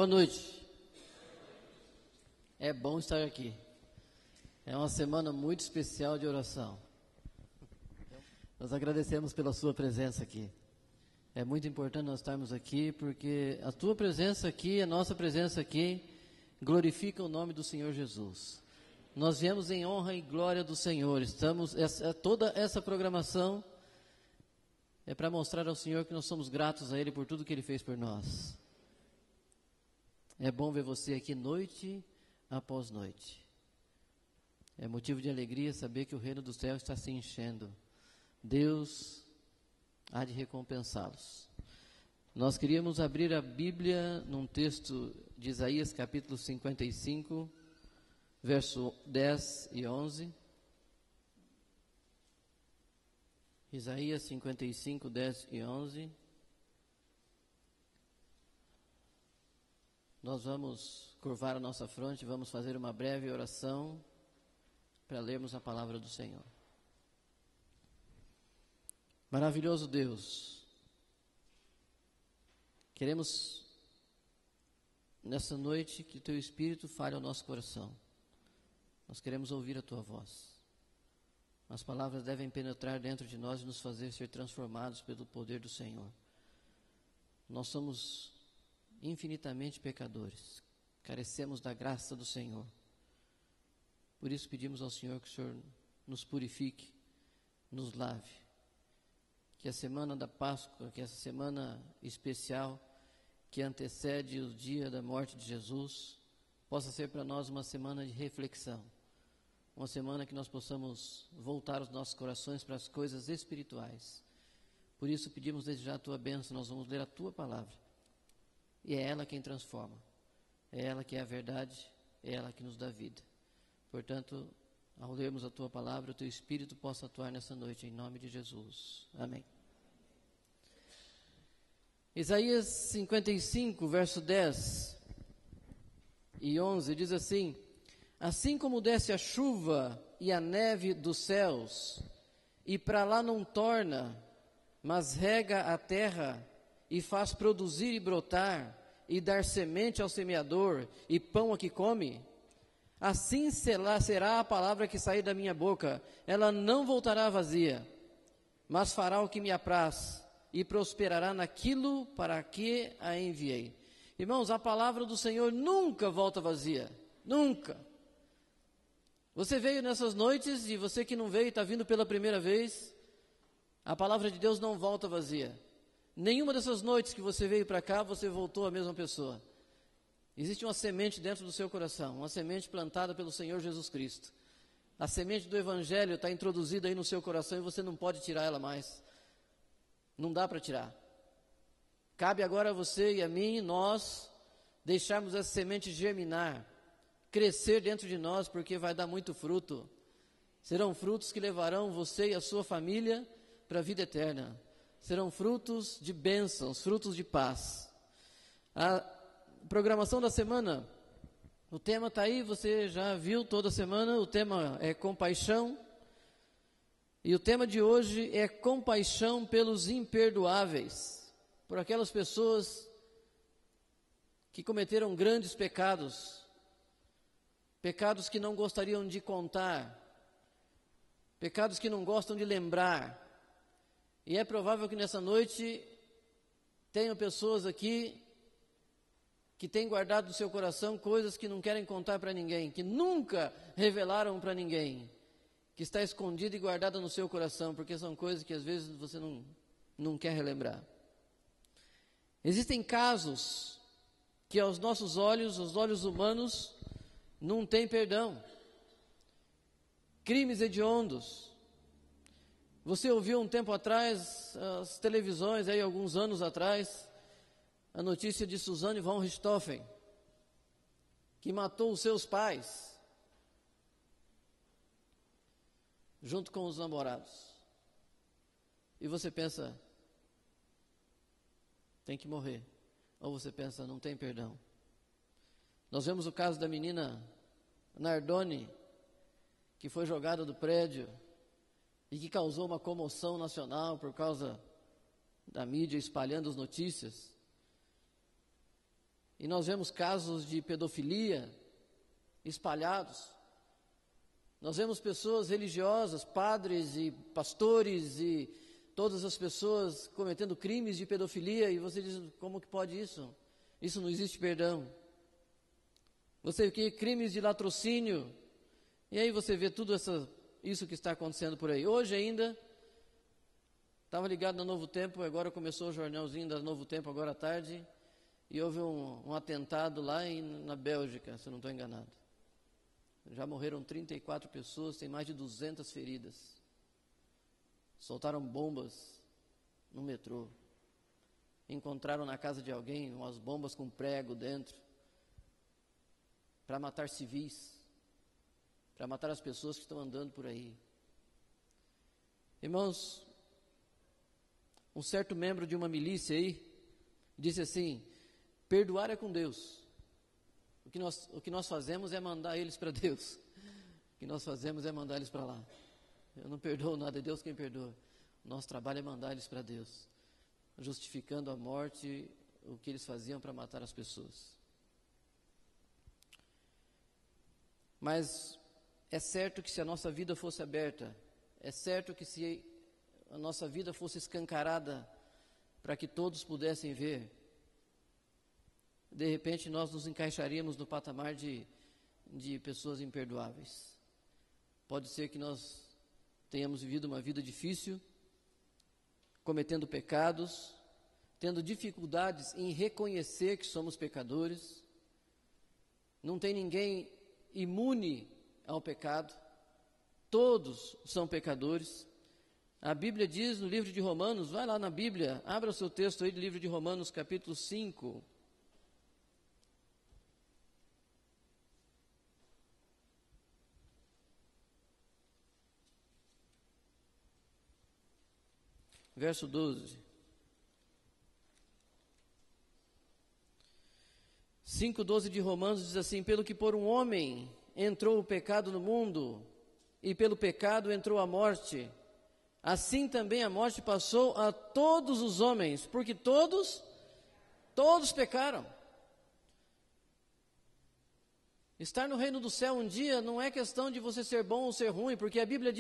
Boa noite. É bom estar aqui. É uma semana muito especial de oração. Nós agradecemos pela sua presença aqui. É muito importante nós estarmos aqui, porque a tua presença aqui, a nossa presença aqui, glorifica o nome do Senhor Jesus. Nós viemos em honra e glória do Senhor. Toda essa programação é para mostrar ao Senhor que nós somos gratos a Ele por tudo que Ele fez por nós. É bom ver você aqui noite após noite. É motivo de alegria saber que o reino do céu está se enchendo. Deus há de recompensá-los. Nós queríamos abrir a Bíblia num texto de Isaías capítulo 55, verso 10 e 11. Isaías 55, 10 e 11. Nós vamos curvar a nossa fronte, vamos fazer uma breve oração para lermos a palavra do Senhor. Maravilhoso Deus, queremos nessa noite que o Teu Espírito fale ao nosso coração. Nós queremos ouvir a Tua voz. As palavras devem penetrar dentro de nós e nos fazer ser transformados pelo poder do Senhor. Nós somos infinitamente pecadores, carecemos da graça do Senhor. Por isso pedimos ao Senhor que o Senhor nos purifique, nos lave. Que a semana da Páscoa, que essa semana especial que antecede o dia da morte de Jesus, possa ser para nós uma semana de reflexão. Uma semana que nós possamos voltar os nossos corações para as coisas espirituais. Por isso pedimos desde já a Tua bênção, nós vamos ler a Tua palavra. E é ela quem transforma. É ela que é a verdade, é ela que nos dá vida. Portanto, ao lermos a Tua palavra, o Teu Espírito possa atuar nessa noite, em nome de Jesus. Amém. Isaías 55, verso 10 e 11, diz assim: assim como desce a chuva e a neve dos céus, e para lá não torna, mas rega a terra, e faz produzir e brotar, e dar semente ao semeador, e pão a que come, assim será a palavra que sair da minha boca. Ela não voltará vazia, mas fará o que me apraz, e prosperará naquilo para que a enviei. Irmãos, a palavra do Senhor nunca volta vazia, nunca. Você veio nessas noites, e você que não veio e está vindo pela primeira vez, a palavra de Deus não volta vazia. Nenhuma dessas noites que você veio para cá, você voltou a mesma pessoa. Existe uma semente dentro do seu coração, uma semente plantada pelo Senhor Jesus Cristo. A semente do Evangelho está introduzida aí no seu coração e você não pode tirar ela mais. Não dá para tirar. Cabe agora a você e a mim, nós, deixarmos essa semente germinar, crescer dentro de nós, porque vai dar muito fruto. Serão frutos que levarão você e a sua família para a vida eterna. Serão frutos de bênçãos, frutos de paz. A programação da semana, o tema está aí, você já viu toda semana, o tema é compaixão. E o tema de hoje é compaixão pelos imperdoáveis, por aquelas pessoas que cometeram grandes pecados, pecados que não gostariam de contar, pecados que não gostam de lembrar. E é provável que nessa noite tenham pessoas aqui que têm guardado no seu coração coisas que não querem contar para ninguém, que nunca revelaram para ninguém, que está escondida e guardada no seu coração, porque são coisas que às vezes você não quer relembrar. Existem casos que aos nossos olhos, os olhos humanos, não têm perdão. Crimes hediondos. Você ouviu um tempo atrás, as televisões, aí alguns anos atrás, a notícia de Suzanne von Richthofen, que matou os seus pais, junto com os namorados. E você pensa, tem que morrer. Ou você pensa, não tem perdão. Nós vemos o caso da menina Nardone, que foi jogada do prédio e que causou uma comoção nacional por causa da mídia espalhando as notícias. E nós vemos casos de pedofilia espalhados. Nós vemos pessoas religiosas, padres e pastores e todas as pessoas cometendo crimes de pedofilia, e você diz, como que pode isso? Isso não existe perdão. Você vê crimes de latrocínio, e aí você vê tudo isso que está acontecendo por aí. Hoje ainda, estava ligado na Novo Tempo, agora começou o jornalzinho da Novo Tempo, agora à tarde, e houve um atentado lá na Bélgica, se eu não estou enganado. Já morreram 34 pessoas, tem mais de 200 feridas. Soltaram bombas no metrô. Encontraram na casa de alguém umas bombas com prego dentro, para matar civis, para matar as pessoas que estão andando por aí. Irmãos, um certo membro de uma milícia aí disse assim: perdoar é com Deus. O que nós fazemos é mandar eles para Deus. O que nós fazemos é mandar eles para lá. Eu não perdoo nada, é Deus quem perdoa. O nosso trabalho é mandar eles para Deus, justificando a morte, o que eles faziam para matar as pessoas. Mas é certo que se a nossa vida fosse aberta, é certo que se a nossa vida fosse escancarada para que todos pudessem ver, de repente nós nos encaixaríamos no patamar de pessoas imperdoáveis. Pode ser que nós tenhamos vivido uma vida difícil, cometendo pecados, tendo dificuldades em reconhecer que somos pecadores. Não tem ninguém imune ao pecado, todos são pecadores. A Bíblia diz no livro de Romanos, vai lá na Bíblia, abra o seu texto aí do livro de Romanos, capítulo 5. Verso 12. 5:12 de Romanos diz assim: pelo que por um homem entrou o pecado no mundo, e pelo pecado entrou a morte, assim também a morte passou a todos os homens, porque todos pecaram. Estar no reino do céu um dia não é questão de você ser bom ou ser ruim, porque a Bíblia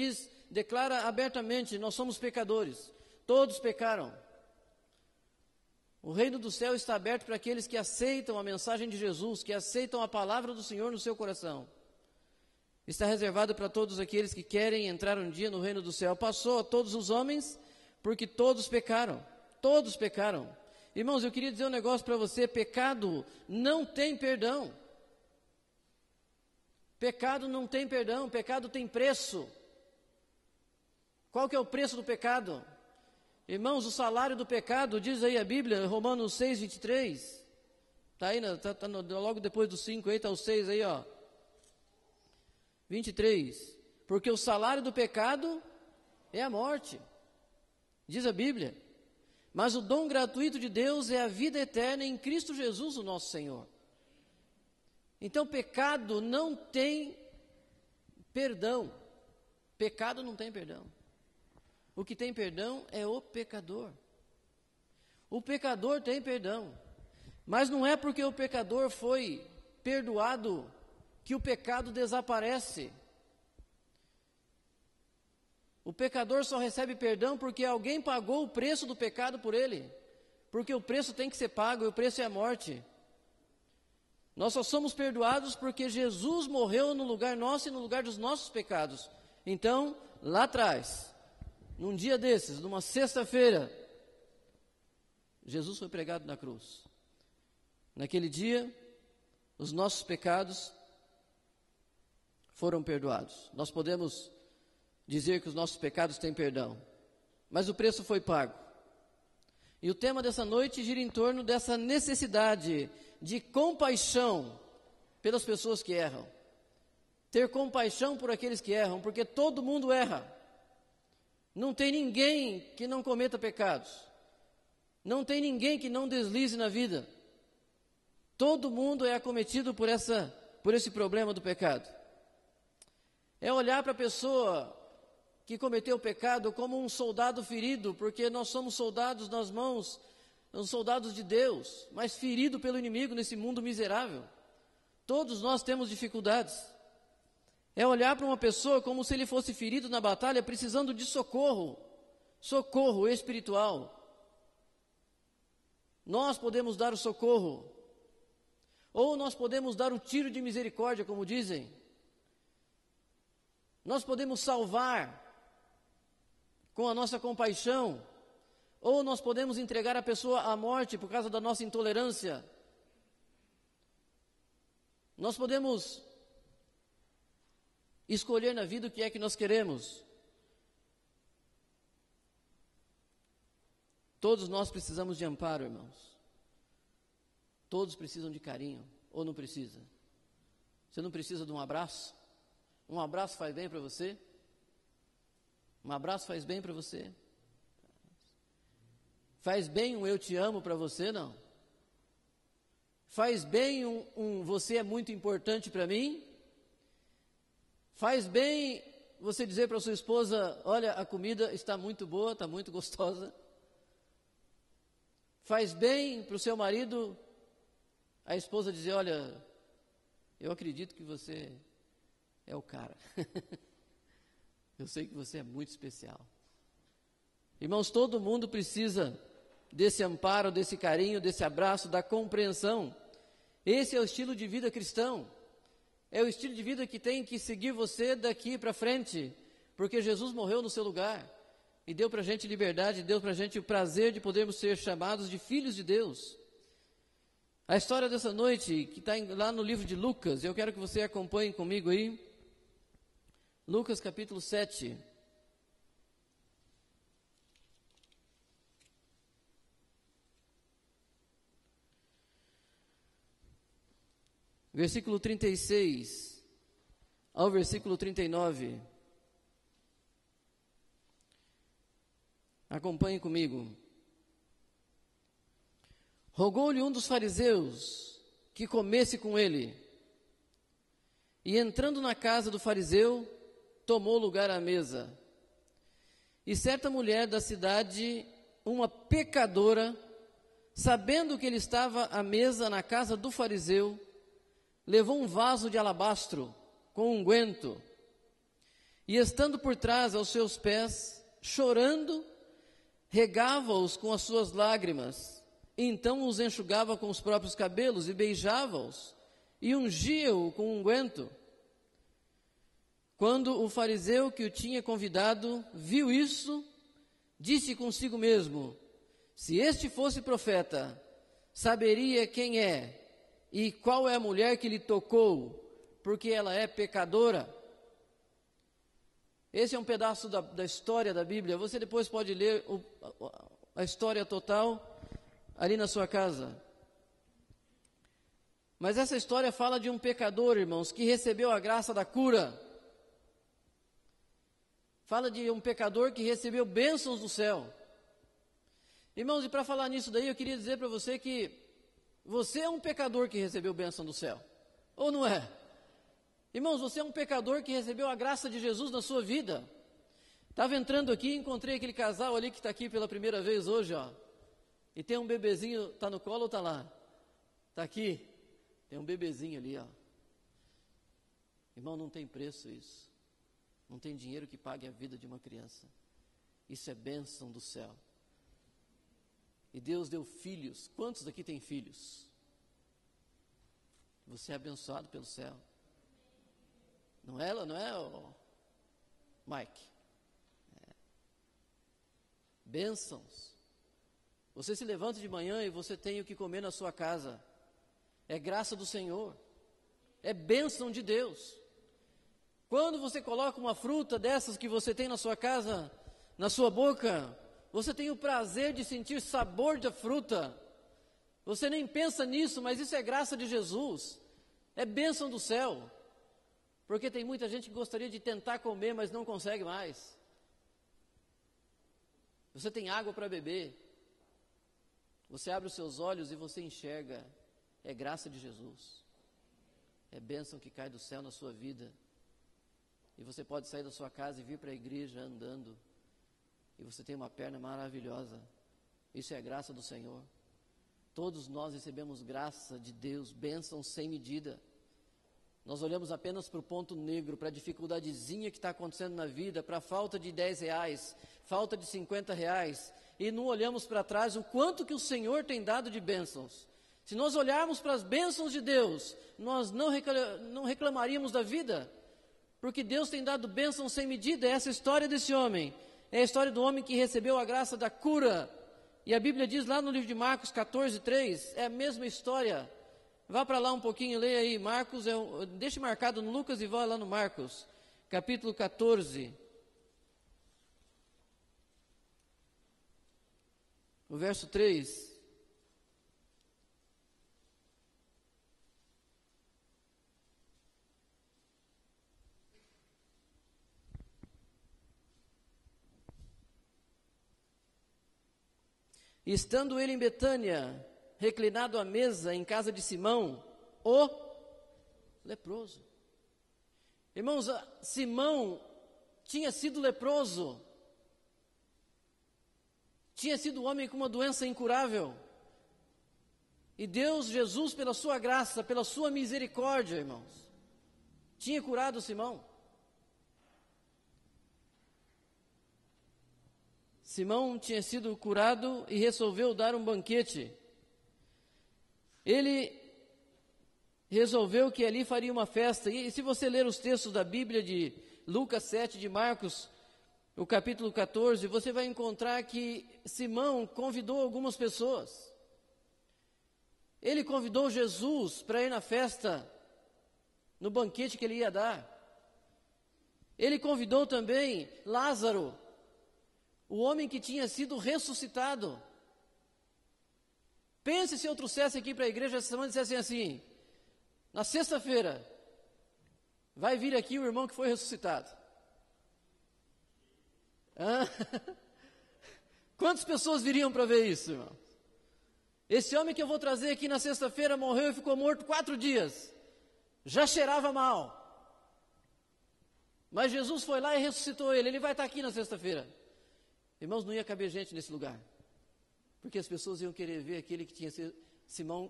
declara abertamente, nós somos pecadores. Todos pecaram. O reino do céu está aberto para aqueles que aceitam a mensagem de Jesus, que aceitam a palavra do Senhor no seu coração. Está reservado para todos aqueles que querem entrar um dia no reino do céu. Passou a todos os homens, porque todos pecaram. Todos pecaram. Irmãos, eu queria dizer um negócio para você: pecado não tem perdão. Pecado não tem perdão, pecado tem preço. Qual que é o preço do pecado? Irmãos, o salário do pecado, diz aí a Bíblia, Romanos 6:23, está aí, logo depois do 5 aí, está o 6 aí, ó, 23, porque o salário do pecado é a morte, diz a Bíblia, mas o dom gratuito de Deus é a vida eterna em Cristo Jesus, o nosso Senhor. Então, pecado não tem perdão, pecado não tem perdão. O que tem perdão é o pecador. O pecador tem perdão. Mas não é porque o pecador foi perdoado que o pecado desaparece. O pecador só recebe perdão porque alguém pagou o preço do pecado por ele. Porque o preço tem que ser pago e o preço é a morte. Nós só somos perdoados porque Jesus morreu no lugar nosso e no lugar dos nossos pecados. Então, lá atrás, num dia desses, numa sexta-feira, Jesus foi pregado na cruz. Naquele dia, os nossos pecados foram perdoados. Nós podemos dizer que os nossos pecados têm perdão, mas o preço foi pago. E o tema dessa noite gira em torno dessa necessidade de compaixão pelas pessoas que erram. Ter compaixão por aqueles que erram, porque todo mundo erra. Não tem ninguém que não cometa pecados. Não tem ninguém que não deslize na vida. Todo mundo é acometido por esse problema do pecado. É olhar para a pessoa que cometeu o pecado como um soldado ferido, porque nós somos soldados nas mãos são soldados de Deus, mas feridos pelo inimigo nesse mundo miserável. Todos nós temos dificuldades. É olhar para uma pessoa como se ele fosse ferido na batalha, precisando de socorro, socorro espiritual. Nós podemos dar o socorro, ou nós podemos dar o tiro de misericórdia, como dizem. Nós podemos salvar com a nossa compaixão, ou nós podemos entregar a pessoa à morte por causa da nossa intolerância. Nós podemos escolher na vida o que é que nós queremos. Todos nós precisamos de amparo, irmãos. Todos precisam de carinho, ou não precisa? Você não precisa de um abraço? Um abraço faz bem para você? Um abraço faz bem para você? Faz bem um eu te amo para você, não? Faz bem um você é muito importante para mim? Faz bem você dizer para sua esposa, olha, a comida está muito boa, está muito gostosa? Faz bem para o seu marido a esposa dizer, olha, eu acredito que você é o cara. Eu sei que você é muito especial. Irmãos, todo mundo precisa desse amparo, desse carinho, desse abraço, da compreensão. Esse é o estilo de vida cristão. É o estilo de vida que tem que seguir você daqui para frente, porque Jesus morreu no seu lugar e deu para a gente liberdade, deu para a gente o prazer de podermos ser chamados de filhos de Deus. A história dessa noite, que está lá no livro de Lucas, eu quero que você acompanhe comigo aí. Lucas capítulo 7. Versículo 36 ao versículo 39. Acompanhe comigo. Rogou-lhe um dos fariseus que comesse com ele. E entrando na casa do fariseu, tomou lugar à mesa. E certa mulher da cidade, uma pecadora, sabendo que ele estava à mesa na casa do fariseu, levou um vaso de alabastro com unguento, e estando por trás aos seus pés, chorando, regava-os com as suas lágrimas, e então os enxugava com os próprios cabelos, e beijava-os, e ungia-o com unguento. Quando o fariseu que o tinha convidado viu isso, disse consigo mesmo, se este fosse profeta, saberia quem é, e qual é a mulher que lhe tocou, porque ela é pecadora. Esse é um pedaço da história da Bíblia. Você depois pode ler a história total ali na sua casa. Mas essa história fala de um pecador, irmãos, que recebeu a graça da cura. Fala de um pecador que recebeu bênçãos do céu. Irmãos, e para falar nisso daí, eu queria dizer para você que você é um pecador que recebeu bênção do céu, ou não é? Irmãos, você é um pecador que recebeu a graça de Jesus na sua vida. Estava entrando aqui, encontrei aquele casal ali que está aqui pela primeira vez hoje, ó. E tem um bebezinho, está no colo ou está lá? Está aqui, tem um bebezinho ali, ó. Irmão, não tem preço isso. Não tem dinheiro que pague a vida de uma criança. Isso é bênção do céu. E Deus deu filhos. Quantos daqui têm filhos? Você é abençoado pelo céu. Não é, Mike? Bênçãos. Você se levanta de manhã e você tem o que comer na sua casa. É graça do Senhor. É bênção de Deus. Quando você coloca uma fruta dessas que você tem na sua casa, na sua boca, você tem o prazer de sentir sabor da fruta. Você nem pensa nisso, mas isso é graça de Jesus. É bênção do céu. Porque tem muita gente que gostaria de tentar comer, mas não consegue mais. Você tem água para beber. Você abre os seus olhos e você enxerga. É graça de Jesus. É bênção que cai do céu na sua vida. E você pode sair da sua casa e vir para a igreja andando. E você tem uma perna maravilhosa. Isso é graça do Senhor. Todos nós recebemos graça de Deus, bênção sem medida. Nós olhamos apenas para o ponto negro, para a dificuldadezinha que está acontecendo na vida, para a falta de R$10, falta de R$50, e não olhamos para trás o quanto que o Senhor tem dado de bênçãos. Se nós olharmos para as bênçãos de Deus, nós não reclamaríamos da vida, porque Deus tem dado bênçãos sem medida. Essa é a história desse homem, é a história do homem que recebeu a graça da cura, e a Bíblia diz lá no livro de Marcos 14:3, é a mesma história. Vá para lá um pouquinho, leia aí, Marcos, deixe marcado no Lucas e vá lá no Marcos, capítulo 14. O verso 3. Estando ele em Betânia, reclinado à mesa em casa de Simão, o leproso. Irmãos, Simão tinha sido leproso. Tinha sido homem com uma doença incurável. E Deus, Jesus, pela sua graça, pela sua misericórdia, irmãos, tinha curado Simão. Simão tinha sido curado e resolveu dar um banquete. Ele resolveu que ali faria uma festa. E se você ler os textos da Bíblia de Lucas 7, de Marcos, o capítulo 14, você vai encontrar que Simão convidou algumas pessoas. Ele convidou Jesus para ir na festa, no banquete que ele ia dar. Ele convidou também Lázaro, o homem que tinha sido ressuscitado. Pense se eu trouxesse aqui para a igreja essa semana e dissesse assim, na sexta-feira, vai vir aqui o irmão que foi ressuscitado. Quantas pessoas viriam para ver isso, irmão? Esse homem que eu vou trazer aqui na sexta-feira morreu e ficou morto 4 dias. Já cheirava mal. Mas Jesus foi lá e ressuscitou ele. Ele vai estar aqui na sexta-feira. Irmãos, não ia caber gente nesse lugar. Porque as pessoas iam querer ver aquele que tinha sido... Simão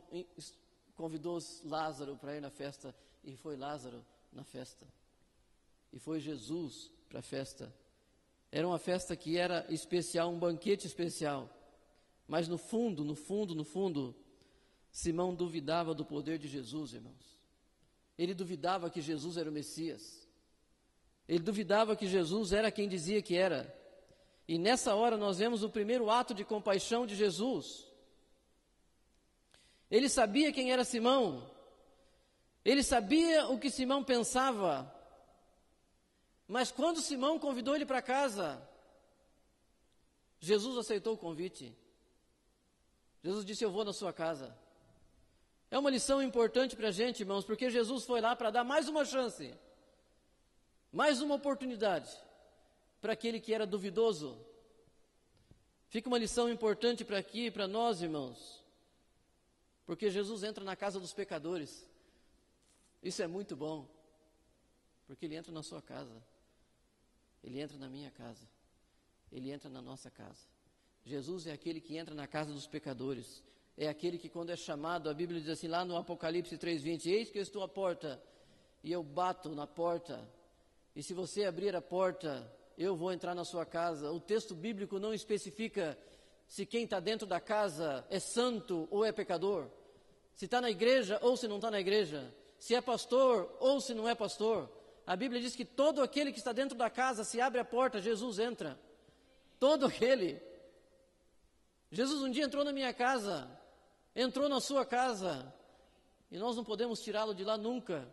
convidou Lázaro para ir na festa. E foi Lázaro na festa. E foi Jesus para a festa. Era uma festa que era especial, um banquete especial. Mas no fundo, Simão duvidava do poder de Jesus, irmãos. Ele duvidava que Jesus era o Messias. Ele duvidava que Jesus era quem dizia que era. E nessa hora nós vemos o primeiro ato de compaixão de Jesus. Ele sabia quem era Simão. Ele sabia o que Simão pensava. Mas quando Simão convidou ele para casa, Jesus aceitou o convite. Jesus disse, eu vou na sua casa. É uma lição importante para a gente, irmãos, porque Jesus foi lá para dar mais uma chance, mais uma oportunidade, para aquele que era duvidoso. Fica uma lição importante para aqui, para nós, irmãos, porque Jesus entra na casa dos pecadores. Isso é muito bom, porque Ele entra na sua casa, Ele entra na minha casa, Ele entra na nossa casa. Jesus é aquele que entra na casa dos pecadores, é aquele que quando é chamado, a Bíblia diz assim, lá no Apocalipse 3:20, eis que eu estou à porta, e eu bato na porta, e se você abrir a porta, eu vou entrar na sua casa. O texto bíblico não especifica se quem está dentro da casa é santo ou é pecador, se está na igreja ou se não está na igreja, se é pastor ou se não é pastor. A Bíblia diz que todo aquele que está dentro da casa, se abre a porta, Jesus entra. Todo aquele. Jesus um dia entrou na minha casa, entrou na sua casa, e nós não podemos tirá-lo de lá nunca,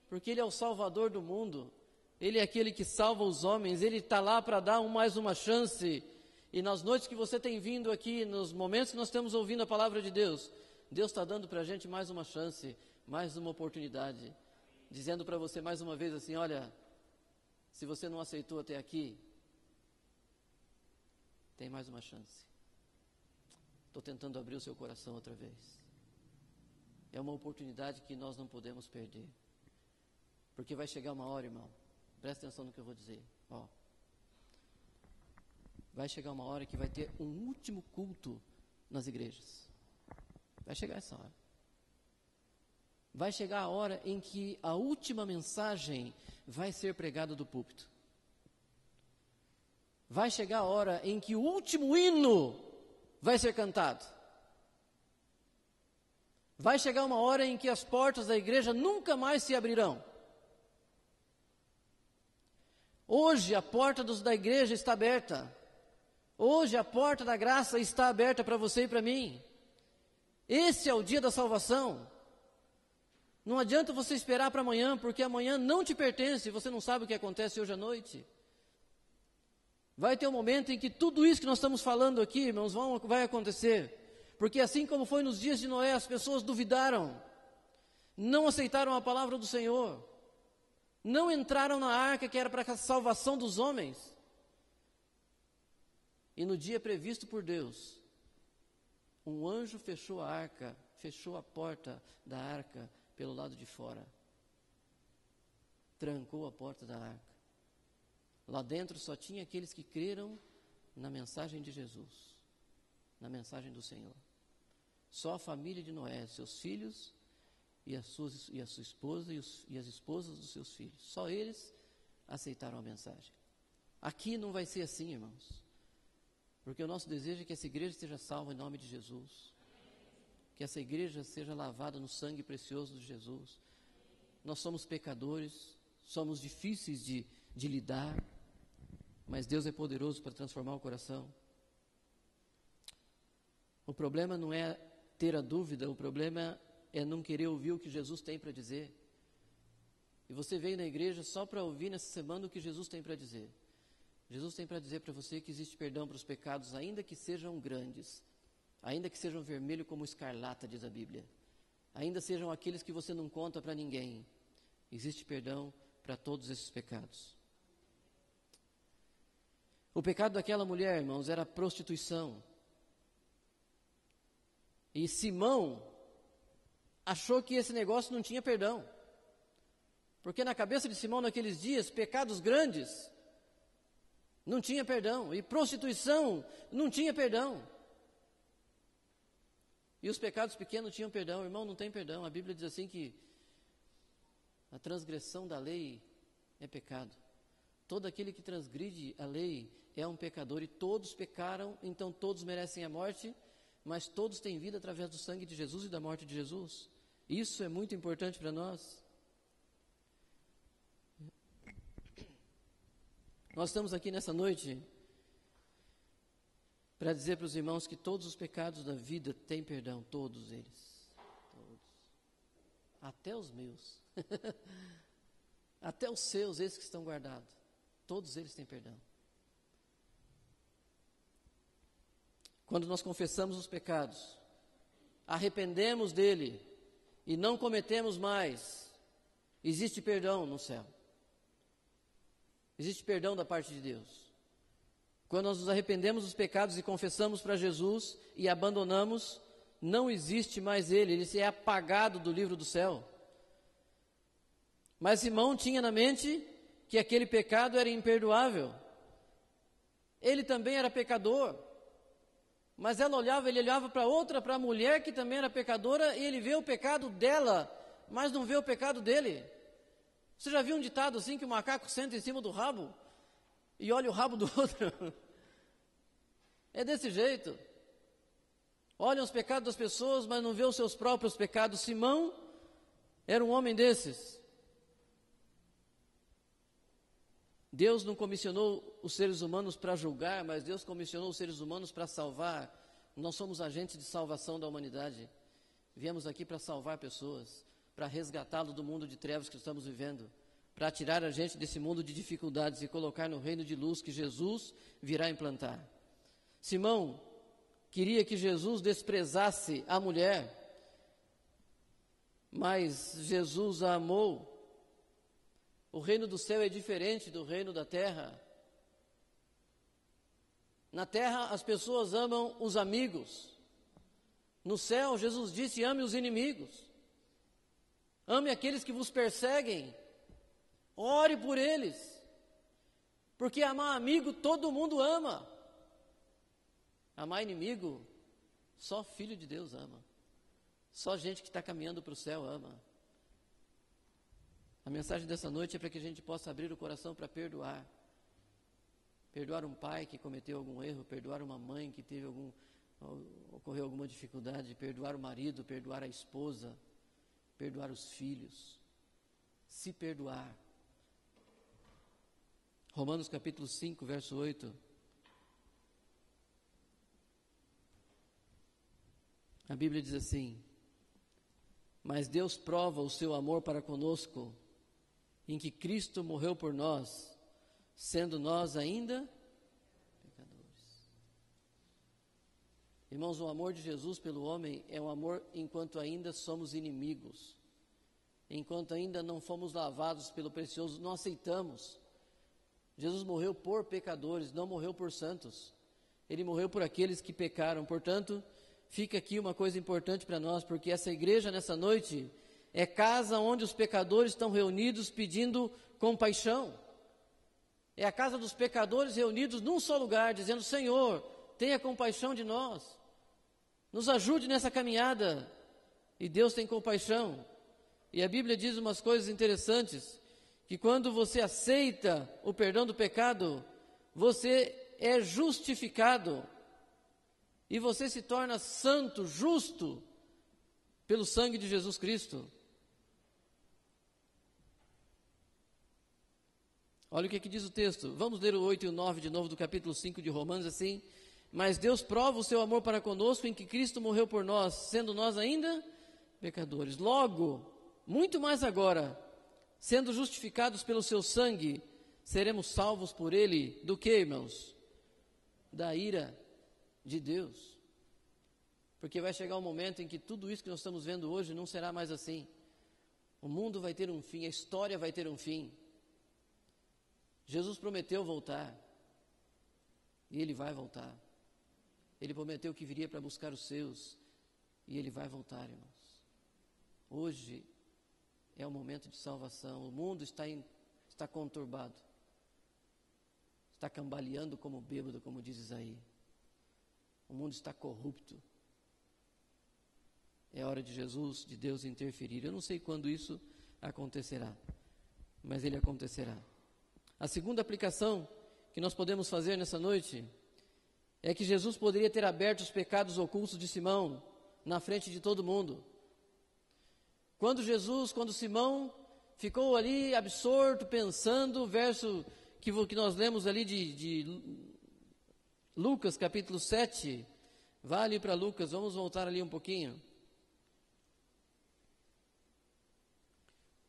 porque Ele é o Salvador do mundo, Ele é aquele que salva os homens, Ele está lá para dar mais uma chance. E nas noites que você tem vindo aqui, nos momentos que nós estamos ouvindo a palavra de Deus, Deus está dando para a gente mais uma chance, mais uma oportunidade, dizendo para você mais uma vez assim, olha, se você não aceitou até aqui, tem mais uma chance. Estou tentando abrir o seu coração outra vez. É uma oportunidade que nós não podemos perder. Porque vai chegar uma hora, irmão, presta atenção no que eu vou dizer. Vai chegar uma hora que vai ter um último culto nas igrejas. Vai chegar essa hora. Vai chegar a hora em que a última mensagem vai ser pregada do púlpito. Vai chegar a hora em que o último hino vai ser cantado. Vai chegar uma hora em que as portas da igreja nunca mais se abrirão. Hoje a porta da igreja está aberta. Hoje a porta da graça está aberta para você e para mim. Esse é o dia da salvação. Não adianta você esperar para amanhã, porque amanhã não te pertence, você não sabe o que acontece hoje à noite. Vai ter um momento em que tudo isso que nós estamos falando aqui, irmãos, vai acontecer. Porque assim como foi nos dias de Noé, as pessoas duvidaram, não aceitaram a palavra do Senhor, não entraram na arca que era para a salvação dos homens. E no dia previsto por Deus, um anjo fechou a arca, fechou a porta da arca pelo lado de fora. Trancou a porta da arca. Lá dentro só tinha aqueles que creram na mensagem de Jesus, na mensagem do Senhor. Só a família de Noé, seus filhos e a sua esposa e as esposas dos seus filhos. Só eles aceitaram a mensagem. Aqui não vai ser assim, irmãos. Porque o nosso desejo é que essa igreja seja salva em nome de Jesus. Que essa igreja seja lavada no sangue precioso de Jesus. Nós somos pecadores, somos difíceis de lidar, mas Deus é poderoso para transformar o coração. O problema não é ter a dúvida, o problema é não querer ouvir o que Jesus tem para dizer. E você veio na igreja só para ouvir nessa semana o que Jesus tem para dizer. Jesus tem para dizer para você que existe perdão para os pecados, ainda que sejam grandes, ainda que sejam vermelho como escarlata, diz a Bíblia, ainda sejam aqueles que você não conta para ninguém. Existe perdão para todos esses pecados. O pecado daquela mulher, irmãos, era a prostituição. E Simão achou que esse negócio não tinha perdão. Porque na cabeça de Simão naqueles dias, pecados grandes não tinha perdão. E prostituição não tinha perdão. E os pecados pequenos tinham perdão. Irmão, não tem perdão. A Bíblia diz assim que a transgressão da lei é pecado. Todo aquele que transgride a lei é um pecador. E todos pecaram, então todos merecem a morte, mas todos têm vida através do sangue de Jesus e da morte de Jesus. Isso é muito importante para nós. Nós estamos aqui nessa noite para dizer para os irmãos que todos os pecados da vida têm perdão, todos eles. Todos. Até os meus. Até os seus, esses que estão guardados. Todos eles têm perdão. Quando nós confessamos os pecados, arrependemos dele e não cometemos mais, existe perdão no céu. Existe perdão da parte de Deus. Quando nós nos arrependemos dos pecados e confessamos para Jesus e abandonamos, não existe mais ele se é apagado do livro do céu. Mas Simão tinha na mente que aquele pecado era imperdoável. Ele também era pecador. Mas ele olhava para a mulher que também era pecadora, e ele vê o pecado dela, mas não vê o pecado dele. Você já viu um ditado assim, que o macaco senta em cima do rabo e olha o rabo do outro? É desse jeito. Olha os pecados das pessoas, mas não vê os seus próprios pecados. Simão era um homem desses. Deus não comissionou os seres humanos para julgar, mas Deus comissionou os seres humanos para salvar. Nós somos agentes de salvação da humanidade. Viemos aqui para salvar pessoas, para resgatá-lo do mundo de trevas que estamos vivendo, para tirar a gente desse mundo de dificuldades e colocar no reino de luz que Jesus virá implantar. Simão queria que Jesus desprezasse a mulher, mas Jesus a amou. O reino do céu é diferente do reino da terra. Na terra as pessoas amam os amigos. No céu, Jesus disse: ame os inimigos. Ame aqueles que vos perseguem. Ore por eles. Porque amar amigo todo mundo ama. Amar inimigo, só filho de Deus ama. Só gente que está caminhando para o céu ama. A mensagem dessa noite é para que a gente possa abrir o coração para perdoar. Perdoar um pai que cometeu algum erro, perdoar uma mãe que ocorreu alguma dificuldade, perdoar o marido, perdoar a esposa, perdoar os filhos. Se perdoar. Romanos capítulo 5, verso 8. A Bíblia diz assim: mas Deus prova o seu amor para conosco, em que Cristo morreu por nós, sendo nós ainda pecadores. Irmãos, o amor de Jesus pelo homem é um amor enquanto ainda somos inimigos, enquanto ainda não fomos lavados pelo precioso, não aceitamos. Jesus morreu por pecadores, não morreu por santos. Ele morreu por aqueles que pecaram. Portanto, fica aqui uma coisa importante para nós, porque essa igreja nessa noite é casa onde os pecadores estão reunidos pedindo compaixão. É a casa dos pecadores reunidos num só lugar, dizendo: Senhor, tenha compaixão de nós, nos ajude nessa caminhada. E Deus tem compaixão. E a Bíblia diz umas coisas interessantes, que quando você aceita o perdão do pecado, você é justificado. E você se torna santo, justo, pelo sangue de Jesus Cristo. Olha o que diz o texto. Vamos ler o 8 e o 9 de novo do capítulo 5 de Romanos, assim. Mas Deus prova o seu amor para conosco em que Cristo morreu por nós, sendo nós ainda pecadores. Logo, muito mais agora, sendo justificados pelo seu sangue, seremos salvos por ele do que, irmãos? Da ira de Deus. Porque vai chegar um momento em que tudo isso que nós estamos vendo hoje não será mais assim. O mundo vai ter um fim, a história vai ter um fim. Jesus prometeu voltar. E ele vai voltar. Ele prometeu que viria para buscar os seus. E ele vai voltar, irmãos. Hoje é o momento de salvação. O mundo está conturbado. Está cambaleando como bêbado, como diz Isaías. O mundo está corrupto. É hora de Jesus, de Deus interferir. Eu não sei quando isso acontecerá, mas ele acontecerá. A segunda aplicação que nós podemos fazer nessa noite é que Jesus poderia ter aberto os pecados ocultos de Simão na frente de todo mundo. Quando Simão ficou ali absorto, pensando, o verso que nós lemos ali de Lucas capítulo 7, vá ali para Lucas, vamos voltar ali um pouquinho.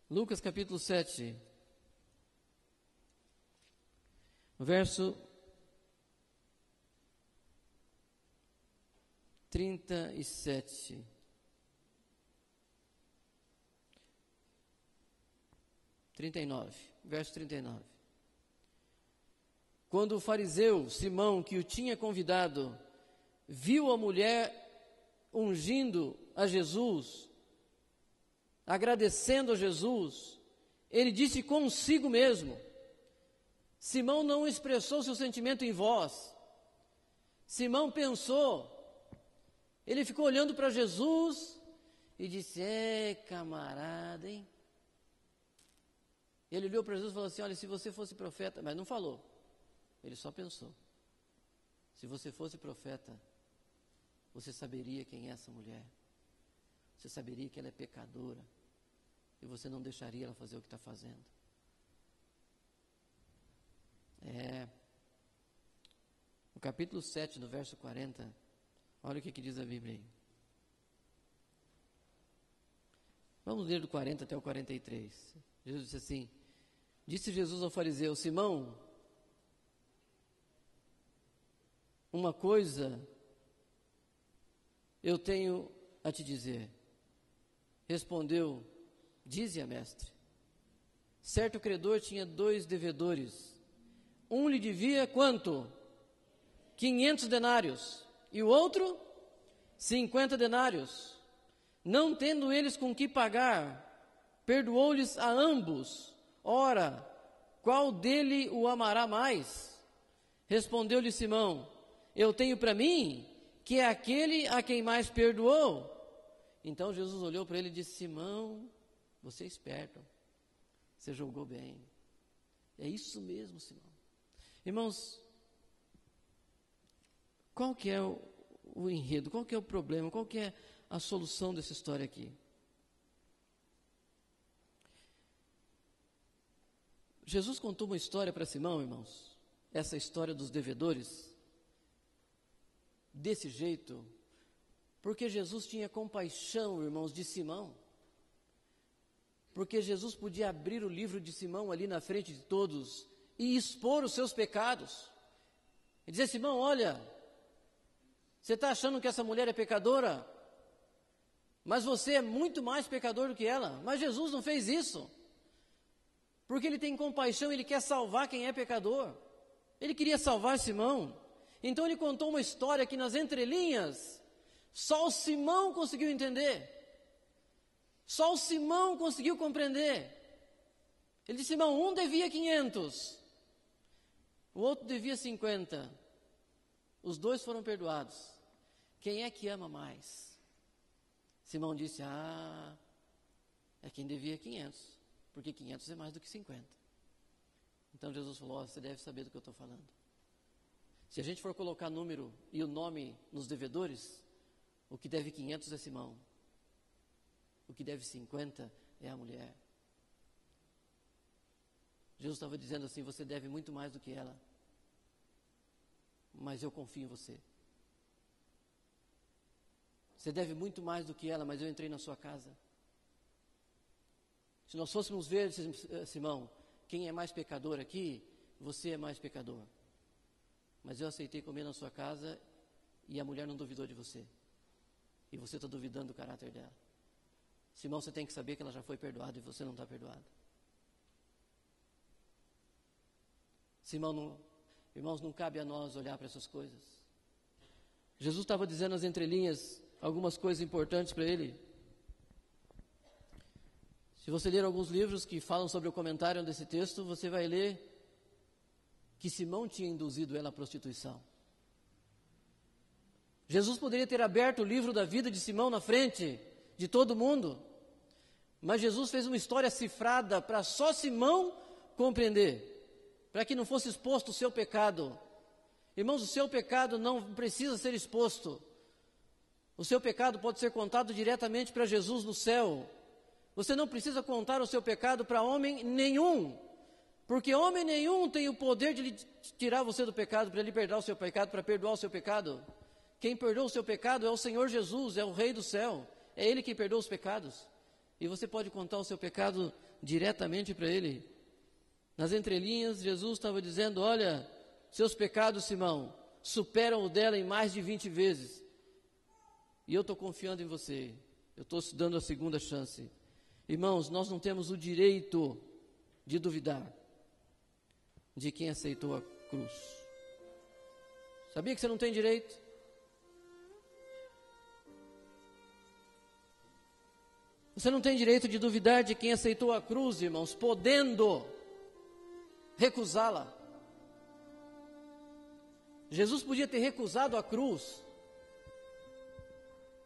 Lucas capítulo 7, verso 37. Verso 39. Quando o fariseu Simão, que o tinha convidado, viu a mulher ungindo a Jesus, agradecendo a Jesus, ele disse consigo mesmo. Simão não expressou seu sentimento em voz. Simão pensou. Ele ficou olhando para Jesus e disse: camarada, hein? Ele olhou para Jesus e falou assim: olha, se você fosse profeta, mas não falou, ele só pensou. Se você fosse profeta, você saberia quem é essa mulher. Você saberia que ela é pecadora. E você não deixaria ela fazer o que está fazendo. No capítulo 7, no verso 40, olha o que diz a Bíblia aí. Vamos ler do 40 até o 43. Jesus disse assim: disse Jesus ao fariseu: Simão, uma coisa eu tenho a te dizer. Respondeu: dize-a, mestre. Certo credor tinha 2 devedores. Um lhe devia quanto? 500 denários. E o outro? 50 denários. Não tendo eles com que pagar, perdoou-lhes a ambos. Ora, qual dele o amará mais? Respondeu-lhe Simão: eu tenho para mim que é aquele a quem mais perdoou. Então Jesus olhou para ele e disse: Simão, você é esperto, você julgou bem. É isso mesmo, Simão. Irmãos, qual que é o enredo, qual que é o problema, qual que é a solução dessa história aqui? Jesus contou uma história para Simão, irmãos, essa história dos devedores, desse jeito, porque Jesus tinha compaixão, irmãos, de Simão, porque Jesus podia abrir o livro de Simão ali na frente de todos e expor os seus pecados, e dizer: Simão, olha, você está achando que essa mulher é pecadora? Mas você é muito mais pecador do que ela. Mas Jesus não fez isso, porque Ele tem compaixão, Ele quer salvar quem é pecador. Ele queria salvar Simão. Então Ele contou uma história que nas entrelinhas só o Simão conseguiu entender, só o Simão conseguiu compreender. Ele disse: Simão, um devia 500, o outro devia 50. Os dois foram perdoados. Quem é que ama mais? Simão disse: é quem devia 500, porque 500 é mais do que 50. Então Jesus falou: você deve saber do que eu estou falando. Se a gente for colocar número e o nome nos devedores, o que deve 500 é Simão, o que deve 50 é a mulher. Jesus estava dizendo assim: você deve muito mais do que ela, mas eu confio em você. Você deve muito mais do que ela, mas eu entrei na sua casa. Se nós fôssemos ver, Simão, quem é mais pecador aqui, você é mais pecador. Mas eu aceitei comer na sua casa e a mulher não duvidou de você. E você está duvidando do caráter dela. Simão, você tem que saber que ela já foi perdoada e você não está perdoado. Simão, irmãos, não cabe a nós olhar para essas coisas. Jesus estava dizendo nas entrelinhas algumas coisas importantes para ele. Se você ler alguns livros que falam sobre o comentário desse texto, você vai ler que Simão tinha induzido ela à prostituição. Jesus poderia ter aberto o livro da vida de Simão na frente de todo mundo, mas Jesus fez uma história cifrada para só Simão compreender, para que não fosse exposto o seu pecado. Irmãos, o seu pecado não precisa ser exposto. O seu pecado pode ser contado diretamente para Jesus no céu. Você não precisa contar o seu pecado para homem nenhum, porque homem nenhum tem o poder de lhe tirar você do pecado, para lhe perdoar o seu pecado, para perdoar o seu pecado. Quem perdoa o seu pecado é o Senhor Jesus, é o Rei do céu, é Ele quem perdoa os pecados. E você pode contar o seu pecado diretamente para Ele. Nas entrelinhas, Jesus estava dizendo: olha, seus pecados, Simão, superam o dela em mais de 20 vezes. E eu estou confiando em você, eu estou te dando a segunda chance. Irmãos, nós não temos o direito de duvidar de quem aceitou a cruz. Sabia que você não tem direito? Você não tem direito de duvidar de quem aceitou a cruz, irmãos, podendo recusá-la. Jesus podia ter recusado a cruz.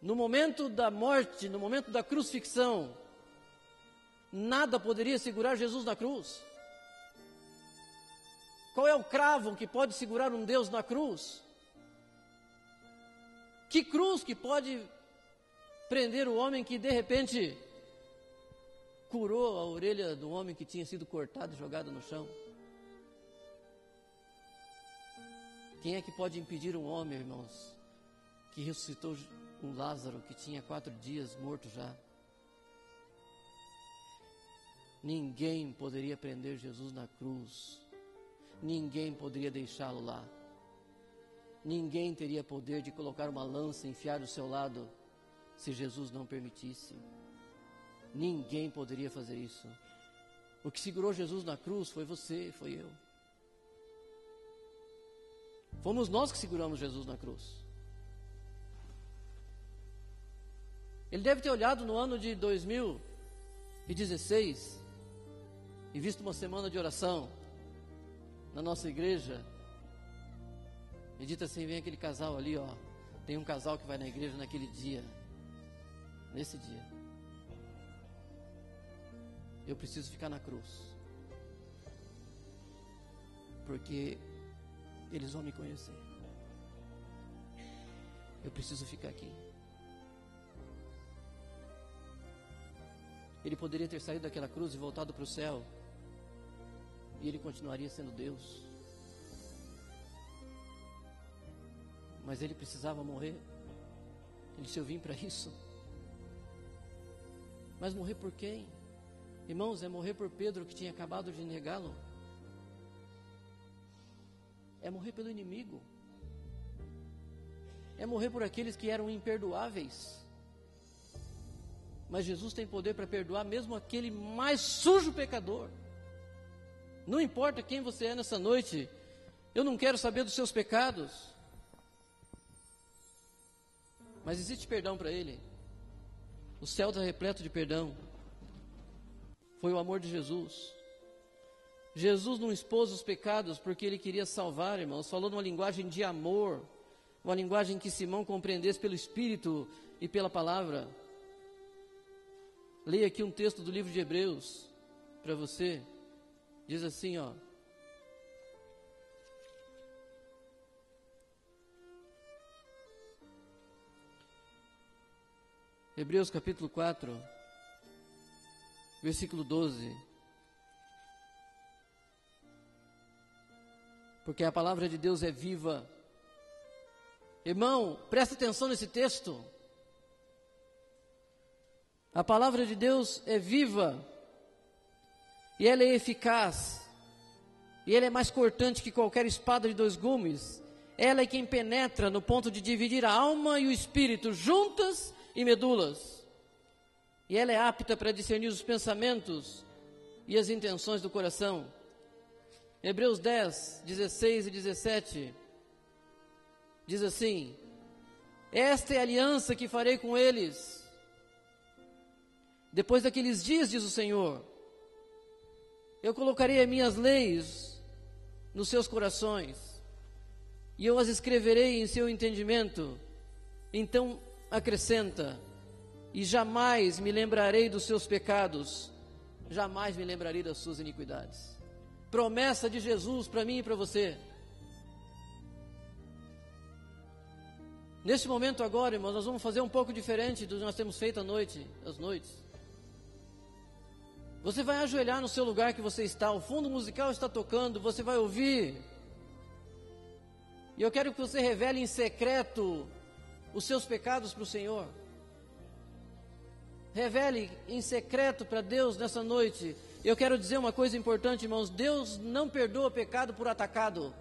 No momento da morte, no momento da crucifixão, nada poderia segurar Jesus na cruz. Qual é o cravo que pode segurar um Deus na cruz? Que cruz que pode prender o homem que de repente curou a orelha do homem que tinha sido cortado e jogado no chão? Quem é que pode impedir um homem, irmãos, que ressuscitou um Lázaro que tinha 4 dias morto já? Ninguém poderia prender Jesus na cruz. Ninguém poderia deixá-lo lá. Ninguém teria poder de colocar uma lança e enfiar do seu lado se Jesus não permitisse. Ninguém poderia fazer isso. O que segurou Jesus na cruz foi você, foi eu. Fomos nós que seguramos Jesus na cruz. Ele deve ter olhado no ano de 2016 e visto uma semana de oração na nossa igreja e dito assim: vem aquele casal ali, ó, tem um casal que vai na igreja naquele dia. nesse dia, eu preciso ficar na cruz, porque eles vão me conhecer. Eu preciso ficar aqui. Ele poderia ter saído daquela cruz e voltado para o céu, e ele continuaria sendo Deus. Mas ele precisava morrer. Ele disse: eu vim para isso. Mas morrer por quem? Irmãos, é morrer por Pedro, que tinha acabado de negá-lo. É morrer pelo inimigo. É morrer por aqueles que eram imperdoáveis. Mas Jesus tem poder para perdoar mesmo aquele mais sujo pecador. Não importa quem você é nessa noite, eu não quero saber dos seus pecados. Mas existe perdão para ele. O céu está repleto de perdão. Foi o amor de Jesus. Jesus não expôs os pecados porque ele queria salvar, irmãos. Falou numa linguagem de amor, uma linguagem que Simão compreendesse pelo Espírito e pela palavra. Leia aqui um texto do livro de Hebreus para você. Diz assim, ó: Hebreus capítulo 4, versículo 12. Porque a palavra de Deus é viva. Irmão, presta atenção nesse texto. A palavra de Deus é viva, e ela é eficaz, e ela é mais cortante que qualquer espada de dois gumes. Ela é quem penetra no ponto de dividir a alma e o espírito, juntas e medulas. E ela é apta para discernir os pensamentos e as intenções do coração. Hebreus 10, 16 e 17, diz assim: esta é a aliança que farei com eles depois daqueles dias, diz o Senhor. Eu colocarei as minhas leis nos seus corações, e eu as escreverei em seu entendimento. Então acrescenta: e jamais me lembrarei dos seus pecados, jamais me lembrarei das suas iniquidades. Promessa de Jesus para mim e para você. Nesse momento agora, irmãos, nós vamos fazer um pouco diferente do que nós temos feito às noites. Você vai ajoelhar no seu lugar que você está, o fundo musical está tocando, você vai ouvir. E eu quero que você revele em secreto os seus pecados para o Senhor. Revele em secreto para Deus nessa noite. Eu quero dizer uma coisa importante, irmãos: Deus não perdoa pecado por atacado.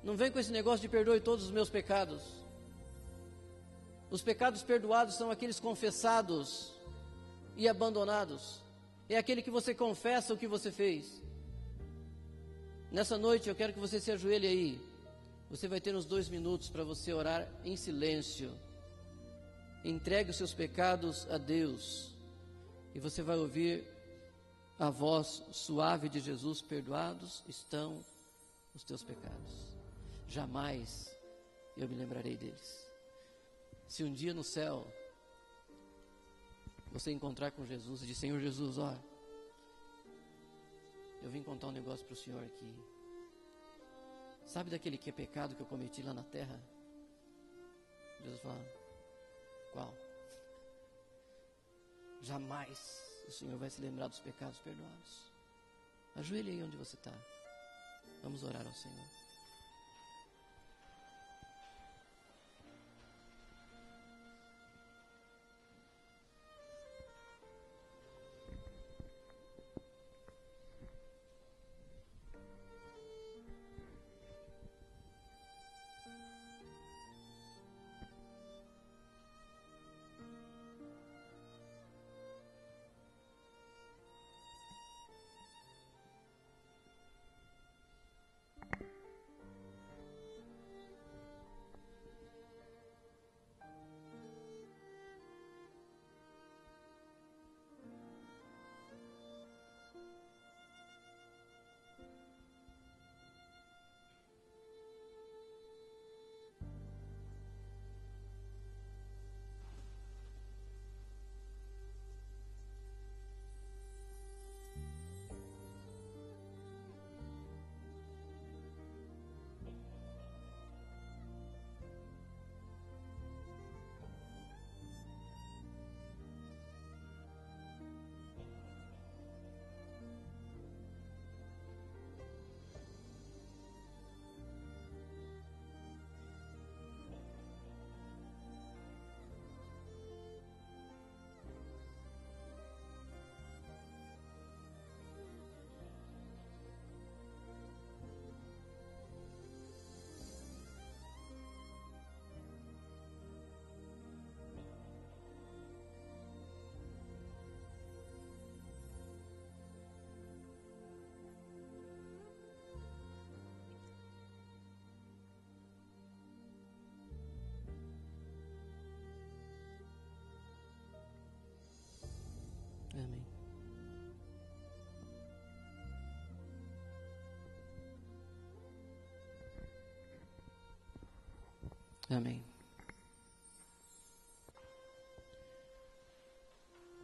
Não vem com esse negócio de perdoe todos os meus pecados. Os pecados perdoados são aqueles confessados e abandonados. É aquele que você confessa o que você fez. Nessa noite eu quero que você se ajoelhe aí. Você vai ter uns 2 minutos para você orar em silêncio. Entregue os seus pecados a Deus, e você vai ouvir a voz suave de Jesus: perdoados estão os teus pecados, jamais eu me lembrarei deles. Se um dia no céu você encontrar com Jesus e dizer: Senhor Jesus, ó, eu vim contar um negócio para o Senhor aqui. Sabe daquele que é pecado que eu cometi lá na terra? Jesus fala: qual? Jamais o Senhor vai se lembrar dos pecados perdoados. Ajoelhe aí onde você está. Vamos orar ao Senhor. Amém.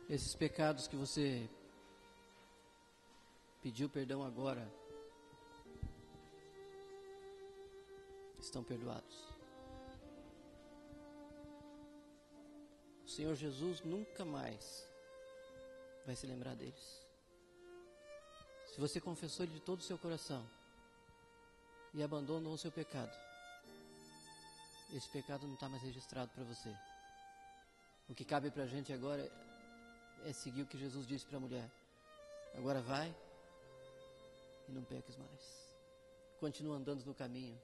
Esses pecados que você pediu perdão agora estão perdoados. O Senhor Jesus nunca mais vai se lembrar deles. Se você confessou Ele de todo o seu coração e abandonou o seu pecado, esse pecado não está mais registrado para você. O que cabe para a gente agora é seguir o que Jesus disse para a mulher. Agora vai e não peques mais. Continua andando no caminho.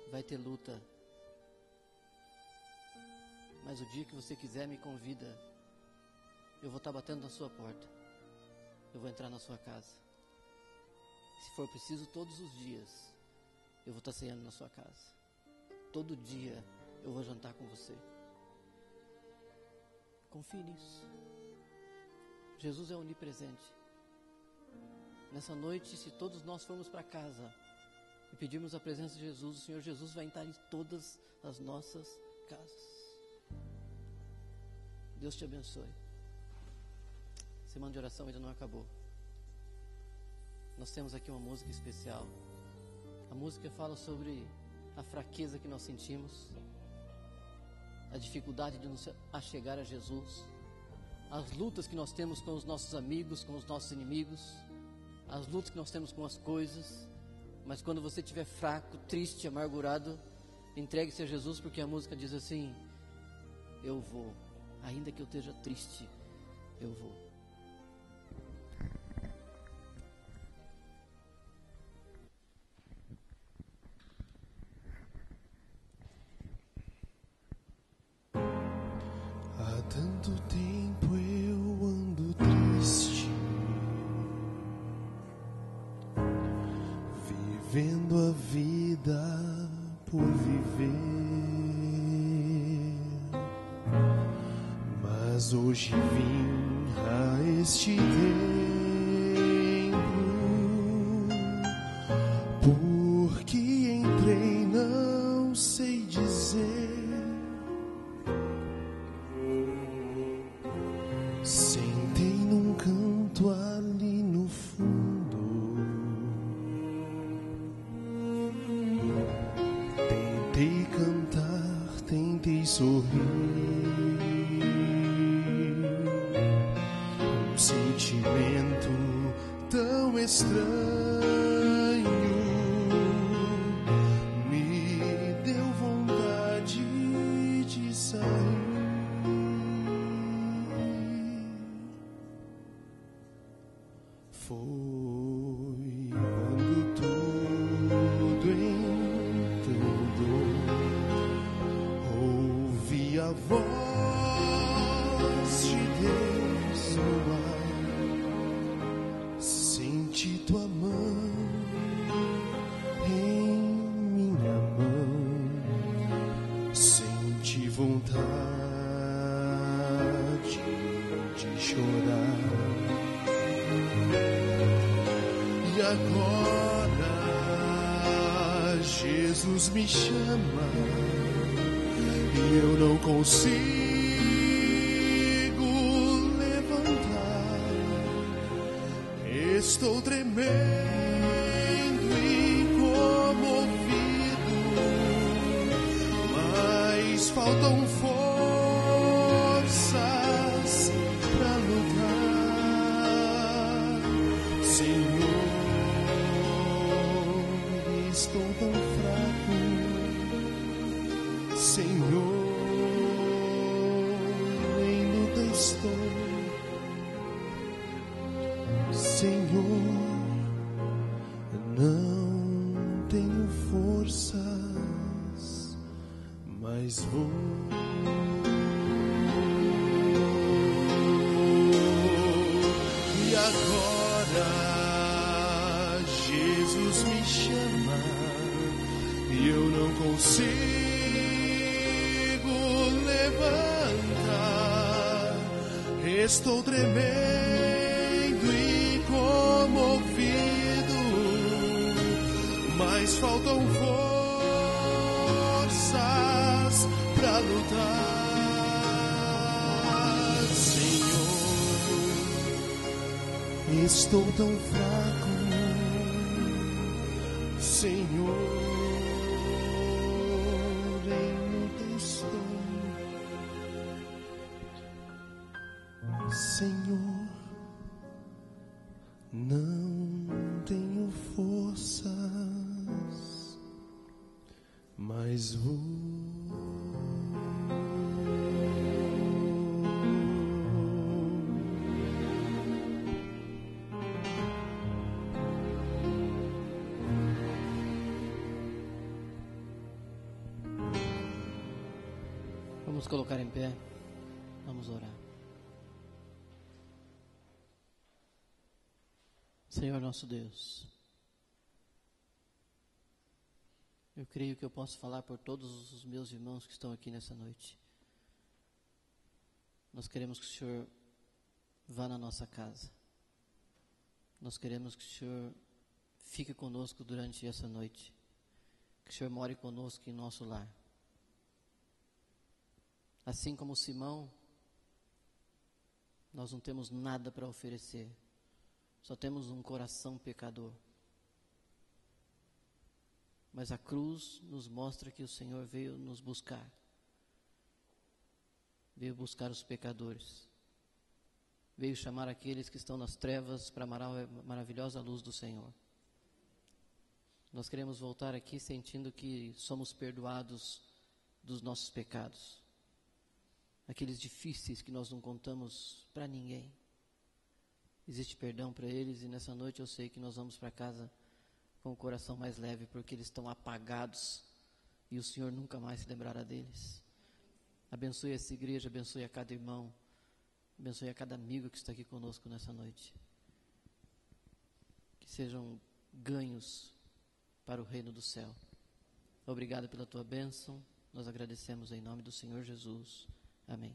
Vai ter luta. Mas o dia que você quiser, me convida. Eu vou estar batendo na sua porta. Eu vou entrar na sua casa. Se for preciso, todos os dias, eu vou estar ceando na sua casa. Todo dia eu vou jantar com você. Confie nisso. Jesus é onipresente. Nessa noite, se todos nós formos para casa e pedirmos a presença de Jesus, o Senhor Jesus vai entrar em todas as nossas casas. Deus te abençoe. Semana de oração ainda não acabou. Nós temos aqui uma música especial. A música fala sobre a fraqueza que nós sentimos, a dificuldade de nos achegar a Jesus, as lutas que nós temos com os nossos amigos, com os nossos inimigos, as lutas que nós temos com as coisas. Mas quando você estiver fraco, triste, amargurado, entregue-se a Jesus, porque a música diz assim: eu vou, ainda que eu esteja triste, eu vou. Há tanto tempo eu ando triste, vivendo a vida por viver, mas hoje vim a este templo, porque entrei, não sei dizer. Sentei num canto ali no fundo, tentei cantar, tentei sorrir, um sentimento tão estranho me deu vontade de sair. Foi quando tudo entendeu, ouvi a voz de Deus no ar, senti tua mão em minha mão, senti vontade de chorar. E agora Jesus me chama e eu não consigo levantar. Estou tremendo e comovido, mas faltam forças para lutar. Senhor, estou tão fraco, Senhor, em luta estou, Senhor, não tenho forças, mas vou. E agora Jesus me chama e eu não consigo levantar. Estou tremendo e comovido, mas faltam forças para lutar, Senhor. Estou tão fraco, Senhor, em teu sonho, Senhor. Não tenho forças, mas vou. Vamos colocar em pé, vamos orar. Senhor nosso Deus, eu creio que eu posso falar por todos os meus irmãos que estão aqui nessa noite. Nós queremos que o Senhor vá na nossa casa. Nós queremos que o Senhor fique conosco durante essa noite. Que o Senhor more conosco em nosso lar. Assim como Simão, nós não temos nada para oferecer. Só temos um coração pecador. Mas a cruz nos mostra que o Senhor veio nos buscar. Veio buscar os pecadores. Veio chamar aqueles que estão nas trevas para a maravilhosa luz do Senhor. Nós queremos voltar aqui sentindo que somos perdoados dos nossos pecados. Aqueles difíceis que nós não contamos para ninguém. Existe perdão para eles e nessa noite eu sei que nós vamos para casa com o coração mais leve porque eles estão apagados e o Senhor nunca mais se lembrará deles. Abençoe essa igreja, abençoe a cada irmão, abençoe a cada amigo que está aqui conosco nessa noite. Que sejam ganhos para o reino do céu. Obrigado pela tua bênção, nós agradecemos em nome do Senhor Jesus. Amém.